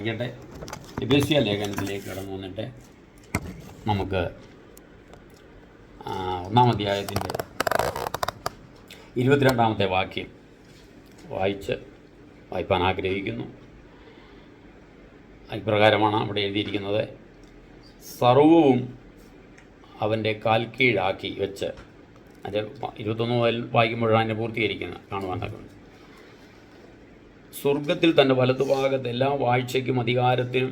എഫേസ്യ ലേഖനത്തിലേക്ക് കടന്നു വന്നിട്ട് നമുക്ക് 1-ാം അധ്യായത്തിൻ്റെ 22-ാമത്തെ വാക്യം വായിപ്പാൻ ആഗ്രഹിക്കുന്നു. ഇപ്രകാരമാണ് അവിടെ എഴുതിയിരിക്കുന്നത്: സർവവും അവൻ്റെ കാൽ കീഴാക്കി വെച്ച്. അത് 21 മുതൽ വായിക്കുമ്പോഴാണ് അതിനെ പൂർത്തീകരിക്കുന്നത്, കാണുവാൻ തക്കണം. സ്വർഗത്തിൽ തൻ്റെ വലതുഭാഗത്ത് എല്ലാ വാഴ്ചയ്ക്കും അധികാരത്തിനും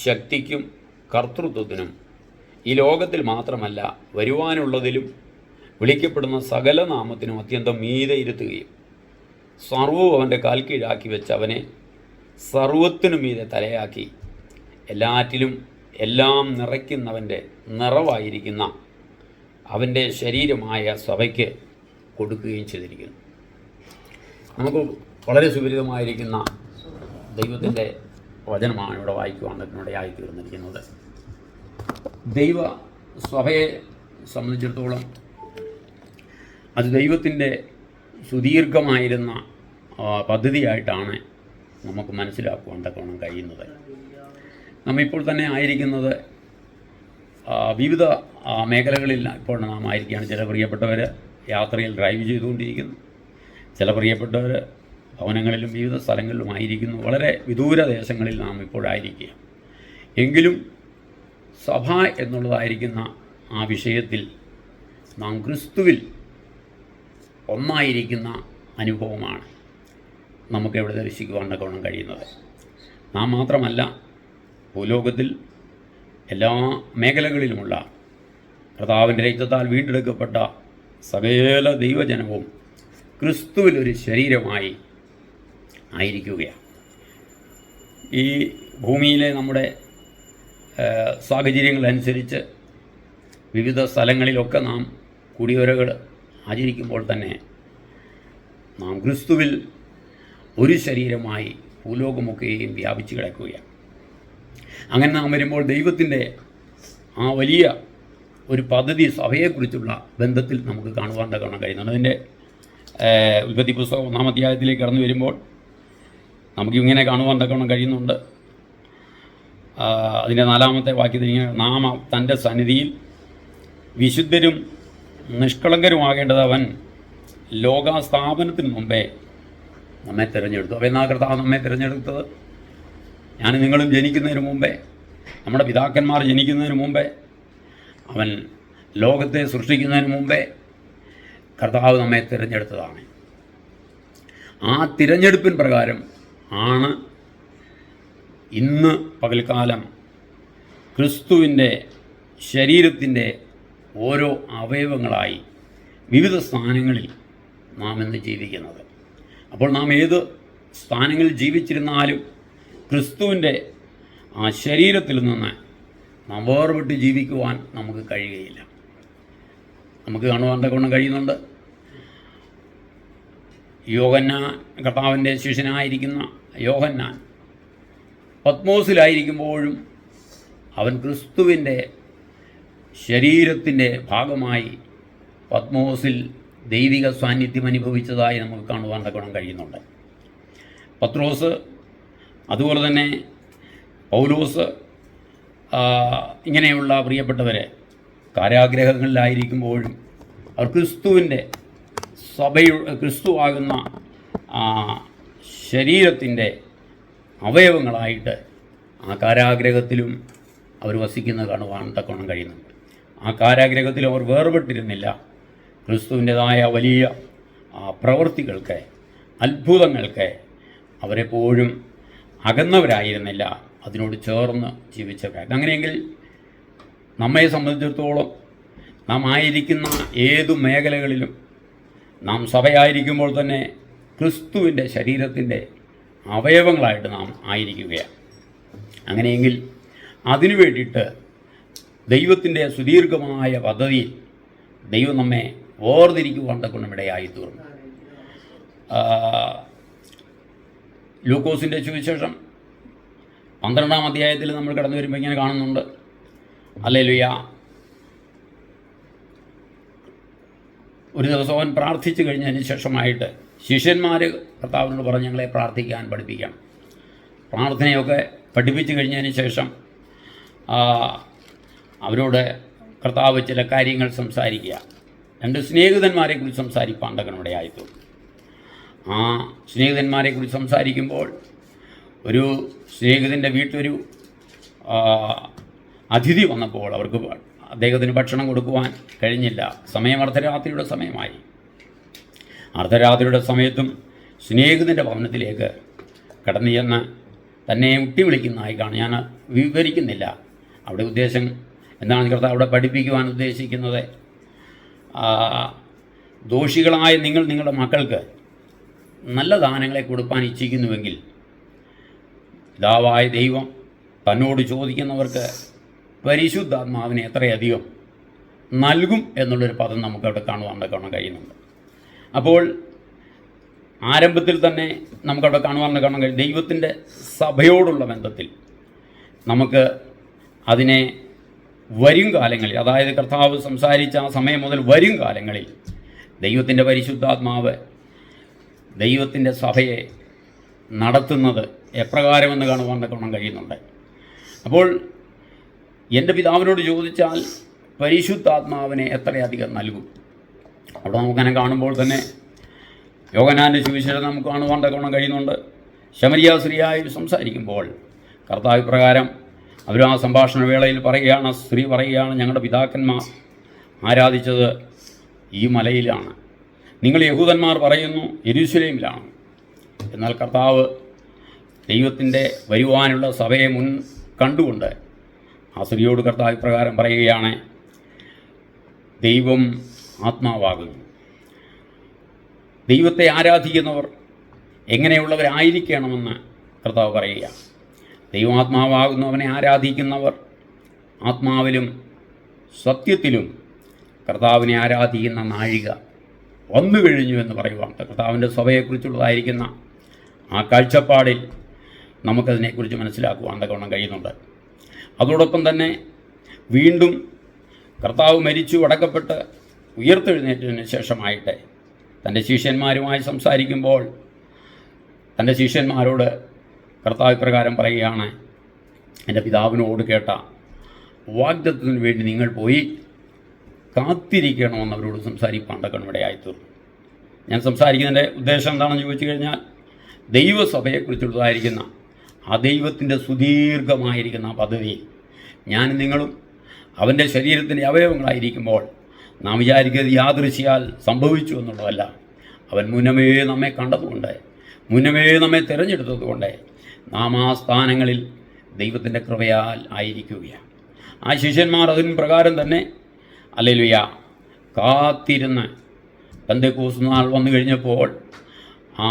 ശക്തിക്കും കർത്തൃത്വത്തിനും ഈ ലോകത്തിൽ മാത്രമല്ല വരുവാനുള്ളതിലും വിളിക്കപ്പെടുന്ന സകല നാമത്തിനും അത്യന്തം മീതെ ഇരുത്തുകയും സർവവും അവൻ്റെ കാൽ കീഴാക്കി വെച്ച് അവനെ സർവത്തിനും മീതെ തലയാക്കി എല്ലാറ്റിലും എല്ലാം നിറയ്ക്കുന്നവൻ്റെ നിറവായിരിക്കുന്ന അവൻ്റെ ശരീരമായ സഭയ്ക്ക് കൊടുക്കുകയും ചെയ്തിരിക്കുന്നു. നമുക്ക് വളരെ സുപരിതമായിരിക്കുന്ന ദൈവത്തിൻ്റെ വചനമാണ് ഇവിടെ വായിക്കുവാൻ ഇടയായി തീർന്നിരിക്കുന്നത്. ദൈവ സഭയെ സംബന്ധിച്ചിടത്തോളം അത് ദൈവത്തിൻ്റെ സുദീർഘമായിരുന്ന പദ്ധതിയായിട്ടാണ് നമുക്ക് മനസ്സിലാക്കുവാൻ തക്കവണ്ണം കഴിയുന്നത്. നമ്മിപ്പോൾ തന്നെ ആയിരിക്കുന്നത് വിവിധ മേഖലകളിൽ ഇപ്പോൾ നാം ആയിരിക്കുകയാണ്. ചില പ്രിയപ്പെട്ടവർ യാത്രയിൽ ഡ്രൈവ് ചെയ്തുകൊണ്ടിരിക്കുന്നു, ചില പ്രിയപ്പെട്ടവർ ഭവനങ്ങളിലും വിവിധ സ്ഥലങ്ങളിലുമായിരിക്കുന്നു. വളരെ വിദൂര ദേശങ്ങളിൽ നാം ഇപ്പോഴായിരിക്കുക. എങ്കിലും സഭ എന്നുള്ളതായിരിക്കുന്ന ആ വിഷയത്തിൽ നാം ക്രിസ്തുവിൽ ഒന്നായിരിക്കുന്ന അനുഭവമാണ് നമുക്കിവിടെ ദർശിക്കുവാൻ തക്കവണ്ണം കഴിയുന്നത്. നാം മാത്രമല്ല, ഭൂലോകത്തിൽ എല്ലാ മേഖലകളിലുമുള്ള കർത്താവിൻ്റെ രക്തത്താൽ വീണ്ടെടുക്കപ്പെട്ട സകല ദൈവജനവും ക്രിസ്തുവിലൊരു ശരീരമായി ആയിരിക്കുകയാണ്. ഈ ഭൂമിയിലെ നമ്മുടെ സാഹചര്യങ്ങളനുസരിച്ച് വിവിധ സ്ഥലങ്ങളിലൊക്കെ നാം കുടിയൊരകൾ ആചരിക്കുമ്പോൾ തന്നെ നാം ക്രിസ്തുവിൽ ഒരു ശരീരമായി ഭൂലോകമൊക്കെയും വ്യാപിച്ചു കിടക്കുകയാണ്. അങ്ങനെ നാം വരുമ്പോൾ ദൈവത്തിൻ്റെ ആ വലിയ ഒരു പദ്ധതി സഭയെക്കുറിച്ചുള്ള ബന്ധത്തിൽ നമുക്ക് കാണുവാൻ തക്കവണ്ണം കഴിയുന്നുണ്ട്. അതിൻ്റെ ഉൽപ്പത്തി പുസ്തകം 1-ാം അധ്യായത്തിലേക്ക് കടന്നു വരുമ്പോൾ നമുക്കിങ്ങനെ കാണുവാൻ തക്കവണ്ണം കഴിയുന്നുണ്ട്. അതിൻ്റെ 4-ാമത്തെ വാക്യത്തിൽ ഇങ്ങനെ: നാം തൻ്റെ സന്നിധിയിൽ വിശുദ്ധരും നിഷ്കളങ്കരുമാകേണ്ടത് അവൻ ലോകാസ്ഥാപനത്തിന് മുമ്പേ നമ്മെ തിരഞ്ഞെടുത്തു. അവ എന്നാ കർത്താവ് നമ്മെ തിരഞ്ഞെടുത്തത്? ഞാൻ നിങ്ങളും ജനിക്കുന്നതിന് മുമ്പേ, നമ്മുടെ പിതാക്കന്മാർ ജനിക്കുന്നതിന് മുമ്പേ, അവൻ ലോകത്തെ സൃഷ്ടിക്കുന്നതിന് മുമ്പേ കർത്താവ് നമ്മെ തിരഞ്ഞെടുത്തതാണ്. ആ തിരഞ്ഞെടുപ്പിൻ പ്രകാരം ആണ് ഇന്ന് പകൽക്കാലം ക്രിസ്തുവിൻ്റെ ശരീരത്തിൻ്റെ ഓരോ അവയവങ്ങളായി വിവിധ സ്ഥാനങ്ങളിൽ നാം ഇന്ന് ജീവിക്കുന്നത്. അപ്പോൾ നാം ഏത് സ്ഥാനങ്ങളിൽ ജീവിച്ചിരുന്നാലും ക്രിസ്തുവിൻ്റെ ആ ശരീരത്തിൽ നിന്ന് നാം വേർപെട്ട് ജീവിക്കുവാൻ നമുക്ക് കഴിയുകയില്ല. നമുക്ക് കാണുവാൻ തക്കവണ്ണം കഴിയുന്നുണ്ട്. യോഹന്നാൻ, കർത്താവിൻ്റെ ശിഷ്യനായിരിക്കുന്ന യോഹന്നാൻ പത്മോസിലായിരിക്കുമ്പോഴും അവൻ ക്രിസ്തുവിൻ്റെ ശരീരത്തിൻ്റെ ഭാഗമായി പത്മോസിൽ ദൈവിക സാന്നിധ്യം അനുഭവിച്ചതായി നമുക്ക് കാണുവാൻ തക്കവണ്ണം കഴിയുന്നുണ്ട്. പത്രോസ്, അതുപോലെ തന്നെ പൗലോസ്, ഇങ്ങനെയുള്ള പ്രിയപ്പെട്ടവരെ കാരാഗ്രഹങ്ങളിലായിരിക്കുമ്പോഴും അവർ ക്രിസ്തുവിൻ്റെ ക്രിസ്തുവാകുന്ന ശരീരത്തിൻ്റെ അവയവങ്ങളായിട്ട് ആ കാരാഗ്രഹത്തിലും അവർ വസിക്കുന്നത് കാണുവാൻ തക്കവണ്ണം കഴിയുന്നുണ്ട്. ആ കാരാഗ്രഹത്തിൽ അവർ വേർപെട്ടിരുന്നില്ല. ക്രിസ്തുവിൻ്റെതായ വലിയ പ്രവൃത്തികൾക്ക്, അത്ഭുതങ്ങൾക്ക് അവരെപ്പോഴും അകന്നവരായിരുന്നില്ല, അതിനോട് ചേർന്ന് ജീവിച്ചവരായിരുന്നു. അങ്ങനെയെങ്കിൽ നമ്മെ സംബന്ധിച്ചിടത്തോളം നാം ആയിരിക്കുന്ന ഏതു മേഖലകളിലും നാം സഭയായിരിക്കുമ്പോൾ തന്നെ ക്രിസ്തുവിൻ്റെ ശരീരത്തിൻ്റെ അവയവങ്ങളായിട്ട് നാം ആയിരിക്കുകയാണ്. അങ്ങനെയെങ്കിൽ അതിനു വേണ്ടിയിട്ട് ദൈവത്തിൻ്റെ സുദീർഘമായ പദ്ധതിയിൽ ദൈവം നമ്മെ വേർതിരിക്കുവാൻ തക്കവണ്ണം ഇടയായിത്തീർന്നു. ലൂക്കോസിൻ്റെ സുവിശേഷം 12-ാം അധ്യായത്തിൽ നമ്മൾ കടന്നു വരുമ്പോൾ ഇങ്ങനെ കാണുന്നുണ്ട്: ഹല്ലേലൂയ, ഒരു ദിവസം അവൻ പ്രാർത്ഥിച്ചു കഴിഞ്ഞതിന് ശേഷമായിട്ട് ശിഷ്യന്മാർ കർത്താവിനോട് പറഞ്ഞ് ഞങ്ങളെ പ്രാർത്ഥിക്കാൻ പഠിപ്പിക്കാം. പ്രാർത്ഥനയൊക്കെ പഠിപ്പിച്ചു കഴിഞ്ഞതിന് ശേഷം അവരോട് കർത്താവ് ചില കാര്യങ്ങൾ സംസാരിക്കുക. 2 സ്നേഹിതന്മാരെക്കുറിച്ച് സംസാരിപ്പാൻ തക്കനവിടെ ആയിത്തു. ആ സ്നേഹിതന്മാരെക്കുറിച്ച് സംസാരിക്കുമ്പോൾ ഒരു സ്നേഹിതൻ്റെ വീട്ടിലൊരു അതിഥി വന്നപ്പോൾ അവർക്ക് അദ്ദേഹത്തിന് ഭക്ഷണം കൊടുക്കുവാൻ കഴിഞ്ഞില്ല. സമയം അർദ്ധരാത്രിയുടെ സമയമായി. അർദ്ധരാത്രിയുടെ സമയത്തും സ്നേഹിതൻ്റെ ഭവനത്തിലേക്ക് കടന്നു ചെന്ന് തന്നെ മുട്ടി വിളിക്കുന്നതായി കാണും. ഞാൻ വിവരിക്കുന്നില്ല. അവിടെ ഉദ്ദേശം എന്താണ് കർത്താവ് അവിടെ പഠിപ്പിക്കുവാൻ ഉദ്ദേശിക്കുന്നത്? ദോഷികളായ നിങ്ങൾ നിങ്ങളുടെ മക്കൾക്ക് നല്ല ദാനങ്ങളെ കൊടുക്കാൻ ഇച്ഛിക്കുന്നുവെങ്കിൽ പിതാവായ ദൈവം തന്നോട് ചോദിക്കുന്നവർക്ക് പരിശുദ്ധാത്മാവിനെ എത്രയധികം നൽകും എന്നുള്ളൊരു പദം നമുക്കവിടെ കാണാൻ കഴിയുന്നുണ്ട്. അപ്പോൾ ആരംഭത്തിൽ തന്നെ നമുക്കവിടെ കാണാൻ കഴിയും ദൈവത്തിൻ്റെ സഭയോടുള്ള ബന്ധത്തിൽ നമുക്ക് അതിനെ വരും കാലങ്ങളിൽ, അതായത് കർത്താവ് സംസാരിച്ച ആ സമയം മുതൽ വരും കാലങ്ങളിൽ ദൈവത്തിൻ്റെ പരിശുദ്ധാത്മാവ് ദൈവത്തിൻ്റെ സഭയെ നടത്തുന്നത് എപ്രകാരമെന്ന് കാണാൻ കഴിയുന്നുണ്ട്. അപ്പോൾ എൻ്റെ പിതാവിനോട് ചോദിച്ചാൽ പരിശുദ്ധാത്മാവിനെ എത്രയധികം നൽകും? അവിടെ നമുക്കങ്ങനെ കാണുമ്പോൾ തന്നെ യോഹന്നാൻ്റെ സുവിശേഷം നമുക്ക് കാണാൻ കഴിയുന്നുണ്ട്. ശമരിയ സ്ത്രീയായി സംസാരിക്കുമ്പോൾ കർത്താവ് പ്രകാരം അവർ ആ സംഭാഷണ വേളയിൽ പറയുകയാണ്, സ്ത്രീ പറയുകയാണ്, ഞങ്ങളുടെ പിതാക്കന്മാർ ആരാധിച്ചത് ഈ മലയിലാണ്, നിങ്ങൾ യഹൂദന്മാർ പറയുന്നു യെരൂശലേമിലാണ്. എന്നാൽ കർത്താവ് ദൈവത്തിൻ്റെ വരുവാനുള്ള സഭയെ മുൻ കണ്ടുകൊണ്ട് ആ സ്ത്രീയോട് കർത്താവ് പ്രകാരം പറയുകയാണ്, ദൈവം ആത്മാവാകുന്നു. ദൈവത്തെ ആരാധിക്കുന്നവർ എങ്ങനെയുള്ളവരായിരിക്കണമെന്ന് കർത്താവ് പറയുക. ദൈവാത്മാവാകുന്നവനെ ആരാധിക്കുന്നവർ ആത്മാവിലും സത്യത്തിലും കർത്താവിനെ ആരാധിക്കുന്ന നാഴിക വന്നു കഴിഞ്ഞു എന്ന് പറയുവാണ്. കർത്താവിൻ്റെ സഭയെക്കുറിച്ചുള്ളതായിരിക്കുന്ന ആ കാഴ്ചപ്പാടിൽ നമുക്കതിനെക്കുറിച്ച് മനസ്സിലാക്കുവാൻ തക്കവണ്ണം കഴിയുന്നുണ്ട്. അതോടൊപ്പം തന്നെ വീണ്ടും കർത്താവ് മരിച്ചു അടക്കപ്പെട്ട് ഉയർത്തെഴുന്നേറ്റതിന് ശേഷമായിട്ട് തൻ്റെ ശിഷ്യന്മാരുമായി സംസാരിക്കുമ്പോൾ തൻ്റെ ശിഷ്യന്മാരോട് കർത്താവ് പ്രകാരം പറയുകയാണ്, എൻ്റെ പിതാവിനോട് കേട്ട വാഗ്ദത്തത്തിന് വേണ്ടി നിങ്ങൾ പോയി കാത്തിരിക്കണമെന്ന് അവരോട് സംസാരിപ്പാൻ തക്കണിവിടെയായിത്തീർന്നു. ഞാൻ സംസാരിക്കുന്നതിൻ്റെ ഉദ്ദേശം എന്താണെന്ന് ചോദിച്ചു കഴിഞ്ഞാൽ ദൈവസഭയെക്കുറിച്ചുള്ളതായിരിക്കുന്ന ആ ദൈവത്തിൻ്റെ സുദീർഘമായിരിക്കുന്ന ആ പദ്ധതിയിൽ ഞാനും നിങ്ങളും അവൻ്റെ ശരീരത്തിൻ്റെ അവയവങ്ങളായിരിക്കുമ്പോൾ നാം വിചാരിക്കുന്നത് യാദൃശ്യാൽ സംഭവിച്ചു എന്നുള്ളതല്ല. അവൻ മുന്നമേ നമ്മെ കണ്ടതുകൊണ്ട്, മുന്നമേ നമ്മെ തിരഞ്ഞെടുത്തതുകൊണ്ട് നാം ആ സ്ഥാനങ്ങളിൽ ദൈവത്തിൻ്റെ കൃപയാൽ ആയിരിക്കുകയാണ്. ആ ശിഷ്യന്മാർ അതിന് പ്രകാരം തന്നെ ഹല്ലേലൂയ കാത്തിരുന്ന് പെന്തക്കോസ്ത് നാൾ വന്നു കഴിഞ്ഞപ്പോൾ ആ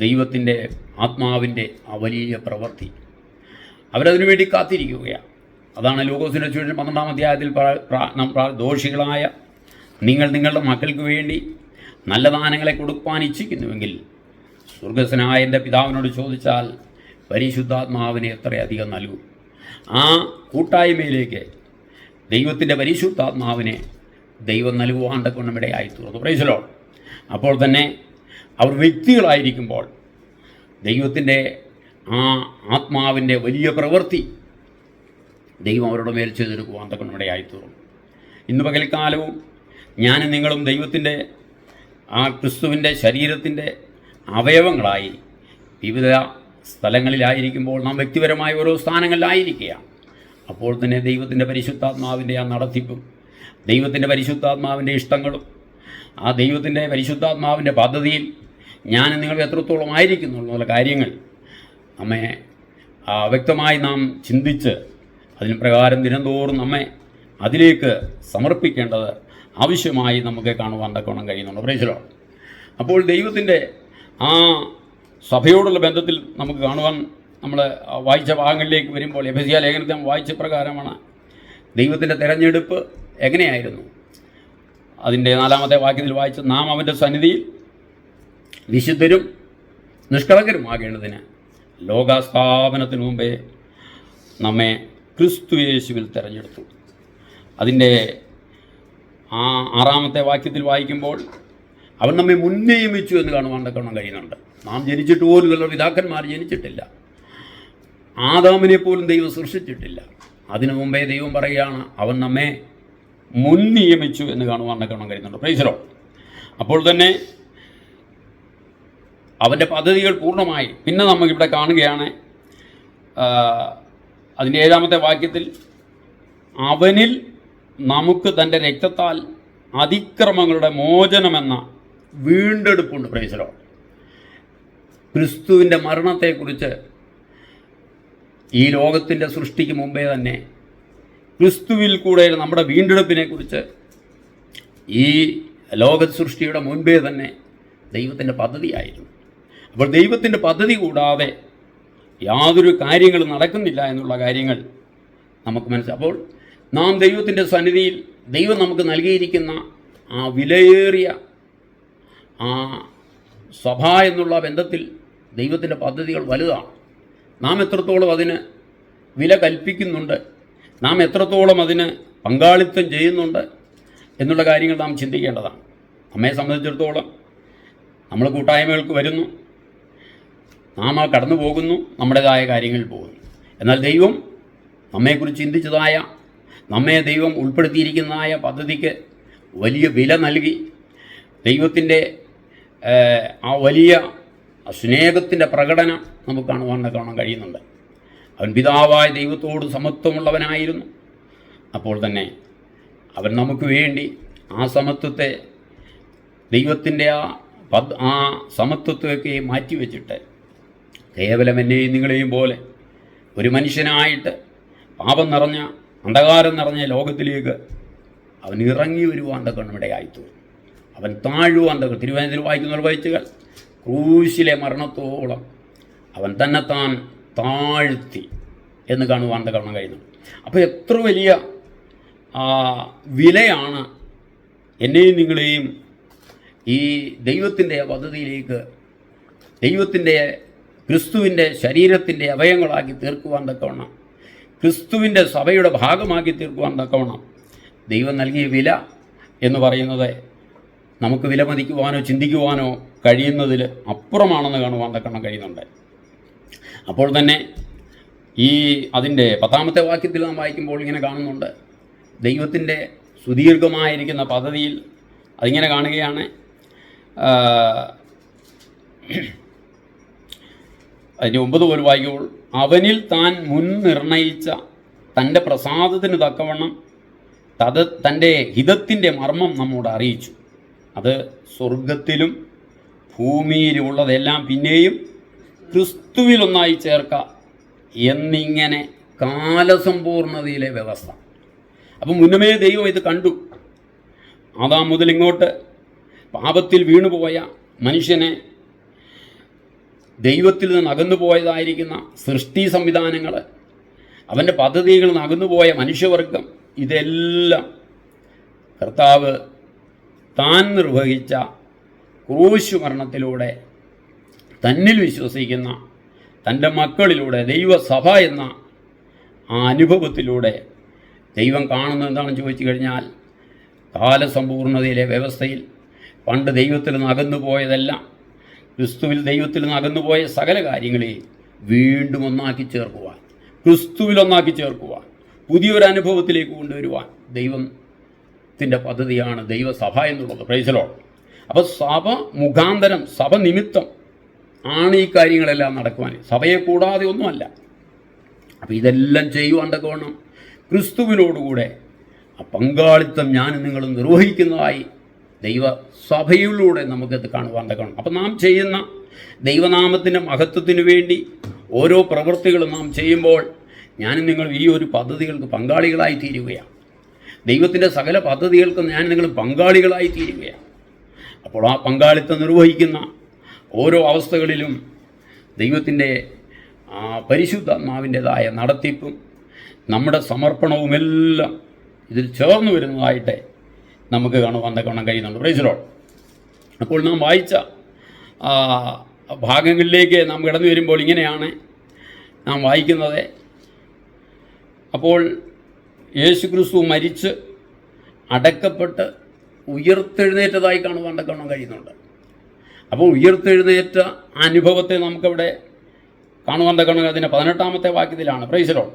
ദൈവത്തിൻ്റെ ആത്മാവിൻ്റെ ആ വലിയ പ്രവൃത്തി അവരതിനു വേണ്ടി കാത്തിരിക്കുകയാണ്. അതാണ് ലൂക്കോസിൻ്റെ സുവിശേഷം 12-ാം അധ്യായത്തിൽ ദോഷികളായ നിങ്ങൾ നിങ്ങളുടെ മക്കൾക്ക് വേണ്ടി നല്ല ദാനങ്ങളെ കൊടുക്കാൻ ഇച്ഛിക്കുന്നുവെങ്കിൽ സ്വർഗസ്വനായ എൻ്റെ പിതാവിനോട് ചോദിച്ചാൽ പരിശുദ്ധാത്മാവിനെ എത്രയധികം നൽകും. ആ കൂട്ടായ്മയിലേക്ക് ദൈവത്തിൻ്റെ പരിശുദ്ധാത്മാവിനെ ദൈവം നൽകുവാൻ തക്കവണ്ണമിടയായിത്തീർന്നു. Price the Lord. അപ്പോൾ തന്നെ അവർ വ്യക്തികളായിരിക്കുമ്പോൾ ദൈവത്തിൻ്റെ ആ ആത്മാവിൻ്റെ വലിയ പ്രവൃത്തി ദൈവം അവരുടെ മേൽ ചെയ്തെടുക്കുവാൻ തക്കവണ്ണമിടയായിത്തീർന്നു. ഇന്ന് പകൽക്കാലവും ഞാനും നിങ്ങളും ദൈവത്തിൻ്റെ ആ ക്രിസ്തുവിൻ്റെ ശരീരത്തിൻ്റെ അവയവങ്ങളായി വിവിധ സ്ഥലങ്ങളിലായിരിക്കുമ്പോൾ നാം വ്യക്തിപരമായ ഓരോ സ്ഥാനങ്ങളിലായിരിക്കുകയാണ്. അപ്പോൾ തന്നെ ദൈവത്തിൻ്റെ പരിശുദ്ധാത്മാവിൻ്റെ ആ നടത്തിപ്പും ദൈവത്തിൻ്റെ പരിശുദ്ധാത്മാവിൻ്റെ ഇഷ്ടങ്ങളും ആ ദൈവത്തിൻ്റെ പരിശുദ്ധാത്മാവിൻ്റെ പദ്ധതിയിൽ ഞാനും നിങ്ങൾ എത്രത്തോളം ആയിരിക്കുന്നു എന്നുള്ള കാര്യങ്ങൾ നമ്മെ വ്യക്തമായി നാം ചിന്തിച്ച് അതിന് പ്രകാരം ദിനംതോറും നമ്മെ അതിലേക്ക് സമർപ്പിക്കേണ്ടത് ആവശ്യമായി നമുക്ക് കാണുവാൻ തക്കവണ്ണം കഴിയുന്നുണ്ട്. Price the Lord. അപ്പോൾ ദൈവത്തിൻ്റെ ആ സഭയോടുള്ള ബന്ധത്തിൽ നമുക്ക് കാണുവാൻ നമ്മൾ വായിച്ച ഭാഗങ്ങളിലേക്ക് വരുമ്പോൾ എഫെസ്യ ലേഖനത്തെ വായിച്ച പ്രകാരമാണ് ദൈവത്തിൻ്റെ തെരഞ്ഞെടുപ്പ് എങ്ങനെയായിരുന്നു. അതിൻ്റെ 4-ാമത്തെ വാക്യത്തിൽ വായിച്ച നാം അവൻ്റെ സന്നിധിയിൽ വിശുദ്ധരും നിഷ്കളങ്കരുമാകേണ്ടതിന് ലോകസ്ഥാപനത്തിന് മുമ്പേ നമ്മെ ക്രിസ്തു യേശുവിൽ തിരഞ്ഞെടുത്തു. അതിൻ്റെ 6-ാമത്തെ വാക്യത്തിൽ വായിക്കുമ്പോൾ അവൻ നമ്മെ മുൻനിയമിച്ചു എന്ന് കാണുവാൻ കഴിയുന്നുണ്ട്. നാം ജനിച്ചിട്ട് പോലും പിതാക്കന്മാർ ജനിച്ചിട്ടില്ല. ആദാമിനെ പോലും ദൈവം സൃഷ്ടിച്ചിട്ടില്ല. അതിനു മുമ്പേ ദൈവം പറയുകയാണ്, അവൻ നമ്മെ മുൻ നിയമിച്ചു എന്ന് കാണാൻ കഴിയുന്നുണ്ട്. Price the Lord. അപ്പോൾ തന്നെ അവൻ്റെ പദ്ധതികൾ പൂർണ്ണമായി. പിന്നെ നമുക്കിവിടെ കാണുകയാണ് അതിൻ്റെ 7-ാമത്തെ വാക്യത്തിൽ, അവനിൽ നമുക്ക് തൻ്റെ രക്തത്താൽ അതിക്രമങ്ങളുടെ മോചനമെന്ന വീണ്ടെടുപ്പുണ്ട്. Praise the Lord. ക്രിസ്തുവിൻ്റെ മരണത്തെക്കുറിച്ച് ഈ ലോകത്തിൻ്റെ സൃഷ്ടിക്ക് മുമ്പേ തന്നെ ക്രിസ്തുവിൽ കൂടെ നമ്മുടെ വീണ്ടെടുപ്പിനെക്കുറിച്ച് ഈ ലോക സൃഷ്ടിയുടെ മുൻപേ തന്നെ ദൈവത്തിൻ്റെ പദ്ധതിയായിരുന്നു. അപ്പോൾ ദൈവത്തിൻ്റെ പദ്ധതി കൂടാതെ യാതൊരു കാര്യങ്ങളും നടക്കുന്നില്ല എന്നുള്ള കാര്യങ്ങൾ നമുക്ക് മനസ്സിലാവും. അപ്പോൾ നാം ദൈവത്തിൻ്റെ സന്നിധിയിൽ ദൈവം നമുക്ക് നൽകിയിരിക്കുന്ന ആ വിലയേറിയ ആ സഭ എന്നുള്ള ബന്ധത്തിൽ ദൈവത്തിൻ്റെ പദ്ധതികൾ വലുതാണ്. നാം എത്രത്തോളം അതിന് വില കൽപ്പിക്കുന്നുണ്ട്, നാം എത്രത്തോളം അതിന് പങ്കാളിത്തം ചെയ്യുന്നുണ്ട് എന്നുള്ള കാര്യങ്ങൾ നാം ചിന്തിക്കേണ്ടതാണ്. നമ്മെ സംബന്ധിച്ചിടത്തോളം നമ്മൾ കൂട്ടായ്മകൾക്ക് വരുന്നു, നാം ആ കടന്നു പോകുന്നു, നമ്മുടേതായ കാര്യങ്ങളിൽ പോകുന്നു. എന്നാൽ ദൈവം നമ്മെക്കുറിച്ച് ചിന്തിച്ചതായ, നമ്മെ ദൈവം ഉൾപ്പെടുത്തിയിരിക്കുന്നതായ പദ്ധതിക്ക് വലിയ വില നൽകി ദൈവത്തിൻ്റെ ആ വലിയ സ്നേഹത്തിൻ്റെ പ്രകടനം നമുക്ക് കാണാൻ കഴിയുന്നുണ്ട്. അവൻ പിതാവായ ദൈവത്തോട് സമത്വമുള്ളവനായിരുന്നു. അപ്പോൾ തന്നെ അവൻ നമുക്ക് വേണ്ടി ആ സമത്വത്തെ, ദൈവത്തിൻ്റെ ആ സമത്വത്തെയൊക്കെ മാറ്റിവെച്ചിട്ട് കേവലം എന്നെയും നിങ്ങളെയും പോലെ ഒരു മനുഷ്യനായിട്ട് പാപം നിറഞ്ഞ അന്ധകാരം നിറഞ്ഞ ലോകത്തിലേക്ക് അവൻ ഇറങ്ങി വരുവാൻ തക്കണം ഇടയായിത്തീർന്നു. അവൻ താഴുവാൻ തക്കണം. തിരുവനന്തപുരത്തിൽ വായിക്കുന്ന വായിച്ചുകൾ ക്രൂശിലെ മരണത്തോളം അവൻ തന്നെത്താൻ താഴ്ത്തി എന്ന് കാണുവാൻ കാണാൻ കഴിയുന്നു. അപ്പോൾ എത്ര വലിയ വിലയാണ് എന്നെയും നിങ്ങളെയും ഈ ദൈവത്തിൻ്റെ പദ്ധതിയിലേക്ക്, ദൈവത്തിൻ്റെ ക്രിസ്തുവിൻ്റെ ശരീരത്തിൻ്റെ അവയവങ്ങളാക്കി തീർക്കുവാൻ തക്കവണ്ണം, ക്രിസ്തുവിൻ്റെ സഭയുടെ ഭാഗമാക്കി തീർക്കുവാൻ തക്കവണ്ണം ദൈവം നൽകിയ വില എന്ന് പറയുന്നത് നമുക്ക് വിലമതിക്കുവാനോ ചിന്തിക്കുവാനോ കഴിയുന്നതിൽ അപ്പുറമാണെന്ന് കാണുവാൻ തക്കണം കഴിയുന്നുണ്ട്. അപ്പോൾ തന്നെ ഈ അതിൻ്റെ 10-ാമത്തെ വാക്യത്തിൽ നാം വായിക്കുമ്പോൾ ഇങ്ങനെ കാണുന്നുണ്ട്, ദൈവത്തിൻ്റെ സുദീർഘമായിരിക്കുന്ന പദ്ധതിയിൽ അതിങ്ങനെ കാണുകയാണ്. അതിൻ്റെ 9 പോലും വായിക്കുമ്പോൾ, അവനിൽ താൻ മുൻ നിർണയിച്ച തൻ്റെ പ്രസാദത്തിന് തക്കവണ്ണം തൻ്റെ ഹിതത്തിൻ്റെ മർമ്മം നമ്മോട് അറിയിച്ചു. അത് സ്വർഗത്തിലും ഭൂമിയിലുമുള്ളതെല്ലാം പിന്നെയും ക്രിസ്തുവിലൊന്നായി ചേർക്ക എന്നിങ്ങനെ കാലസമ്പൂർണതയിലെ വ്യവസ്ഥ. അപ്പം മുന്നമേ ദൈവം ഇത് കണ്ടു. ആദാം മുതൽ ഇങ്ങോട്ട് പാപത്തിൽ വീണുപോയ മനുഷ്യനെ, ദൈവത്തിൽ നിന്ന് അകന്നുപോയതായിരിക്കുന്ന സൃഷ്ടി സംവിധാനങ്ങൾ, അവൻ്റെ പദ്ധതികളിൽ നിന്ന് അകന്നുപോയ മനുഷ്യവർഗം, ഇതെല്ലാം കർത്താവ് താൻ നിർവഹിച്ച ക്രൂശ് മരണത്തിലൂടെ തന്നിൽ വിശ്വസിക്കുന്ന തൻ്റെ മക്കളിലൂടെ ദൈവസഭ എന്ന ആ അനുഭവത്തിലൂടെ ദൈവം കാണുന്നത് എന്താണെന്ന് ചോദിച്ചു കഴിഞ്ഞാൽ, കാലസമ്പൂർണതയിലെ വ്യവസ്ഥയിൽ പണ്ട് ദൈവത്തിൽ നിന്ന് അകന്നുപോയതെല്ലാം, ക്രിസ്തുവിൽ ദൈവത്തിൽ നിന്ന് അകന്നുപോയ സകല കാര്യങ്ങളെയും വീണ്ടും ഒന്നാക്കി ചേർക്കുവാൻ, ക്രിസ്തുവിലൊന്നാക്കി ചേർക്കുവാൻ, പുതിയൊരു അനുഭവത്തിലേക്ക് കൊണ്ടുവരുവാൻ ദൈവത്തിൻ്റെ പദ്ധതിയാണ് ദൈവസഭ എന്നുള്ളത്. Price the Lord. അപ്പോൾ സഭ മുഖാന്തരം, സഭ നിമിത്തം ആണ് ഈ കാര്യങ്ങളെല്ലാം നടക്കുവാൻ. സഭയെ കൂടാതെ ഒന്നുമല്ല. അപ്പോൾ ഇതെല്ലാം ചെയ്യുവാൻ തക്കവണ്ണം ക്രിസ്തുവിനോടുകൂടെ ആ പങ്കാളിത്തം ഞാനും നിങ്ങളും നിർവഹിക്കുന്നതായി ദൈവസഭയിലൂടെ നമുക്കത് കാണുവാൻ തക്കണം. അപ്പം നാം ചെയ്യുന്ന ദൈവനാമത്തിൻ്റെ മഹത്വത്തിന് വേണ്ടി ഓരോ പ്രവൃത്തികളും നാം ചെയ്യുമ്പോൾ ഞാനും നിങ്ങൾ ഈ ഒരു പദ്ധതികൾക്ക് പങ്കാളികളായി തീരുകയാണ്. ദൈവത്തിൻ്റെ സകല പദ്ധതികൾക്കും ഞാൻ നിങ്ങൾ പങ്കാളികളായി തീരുകയാണ്. അപ്പോൾ ആ പങ്കാളിത്തം നിർവഹിക്കുന്ന ഓരോ അവസ്ഥകളിലും ദൈവത്തിൻ്റെ പരിശുദ്ധാത്മാവിൻ്റെതായ നടത്തിപ്പും നമ്മുടെ സമർപ്പണവുമെല്ലാം ഇതിൽ ചേർന്ന് വരുന്നതായിട്ട് നമുക്ക് കാണാൻ കഴിയുന്നുണ്ട്. Price the Lord. അപ്പോൾ നാം വായിച്ച ഭാഗങ്ങളിലേക്ക് നാം കടന്നു വരുമ്പോൾ ഇങ്ങനെയാണ് നാം വായിക്കുന്നത്. അപ്പോൾ യേശുക്രിസ്തു മരിച്ച് അടക്കപ്പെട്ട് ഉയർത്തെഴുന്നേറ്റതായി കാണാൻ കഴിയുന്നുണ്ട്. അപ്പോൾ ഉയർത്തെഴുന്നേറ്റ അനുഭവത്തെ നമുക്കവിടെ കാണുവാൻ തക്കണം. അതിൻ്റെ 18-ാമത്തെ വാക്യത്തിലാണ്. Praise Lord.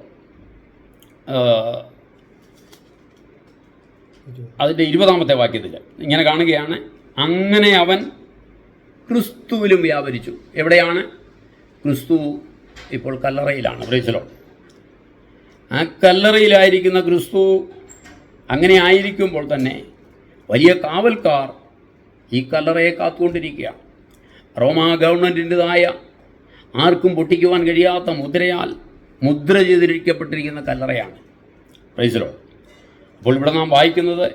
അതിൻ്റെ 20-ാമത്തെ വാക്യത്തിൽ ഇങ്ങനെ കാണുകയാണ്, അങ്ങനെ അവൻ ക്രിസ്തുവിലും വ്യാപരിച്ചു. എവിടെയാണ്? ക്രിസ്തു ഇപ്പോൾ കല്ലറയിലാണ്. Praise Lord. ആ കല്ലറയിലായിരിക്കുന്ന ക്രിസ്തു അങ്ങനെ ആയിരിക്കുമ്പോൾ തന്നെ വലിയ കാവൽക്കാർ ഈ കല്ലറയെ കാത്തുകൊണ്ടിരിക്കുക. റോമാ ഗവൺമെൻറ്റിൻ്റെതായ ആർക്കും പൊട്ടിക്കുവാൻ കഴിയാത്ത മുദ്രയാൽ മുദ്ര ചെയ്തിരിക്കപ്പെട്ടിരിക്കുന്ന കല്ലറയാണ്. Price Lord. അപ്പോൾ ഇവിടെ നാം വായിക്കുന്നത്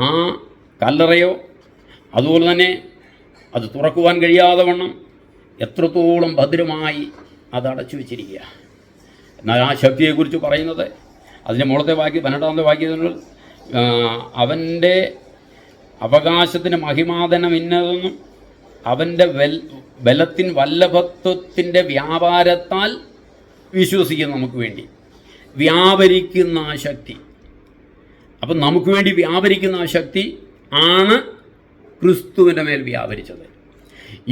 ആ കല്ലറയോ അതുപോലെ തന്നെ അത് തുറക്കുവാൻ കഴിയാതെ വണ്ണം എത്രത്തോളം ഭദ്രമായി അത് അടച്ചു വച്ചിരിക്കുക. എന്നാൽ ആ ശക്തിയെക്കുറിച്ച് പറയുന്നത് അതിൻ്റെ മുകളത്തെ വാക്യം 12-ാമത്തെ വാക്യത്തിൽ അവൻ്റെ അവകാശത്തിന് മഹിമാതനം ഇന്നതെന്നും അവൻ്റെ ബലത്തിൻ വല്ലഭത്വത്തിൻ്റെ വ്യാപാരത്താൽ വിശ്വസിക്കുന്ന നമുക്ക് വേണ്ടി വ്യാപരിക്കുന്ന ആ ശക്തി. അപ്പം നമുക്ക് വേണ്ടി വ്യാപരിക്കുന്ന ആ ശക്തി ആണ് ക്രിസ്തുവിൻ്റെ മേൽ വ്യാപരിച്ചത്.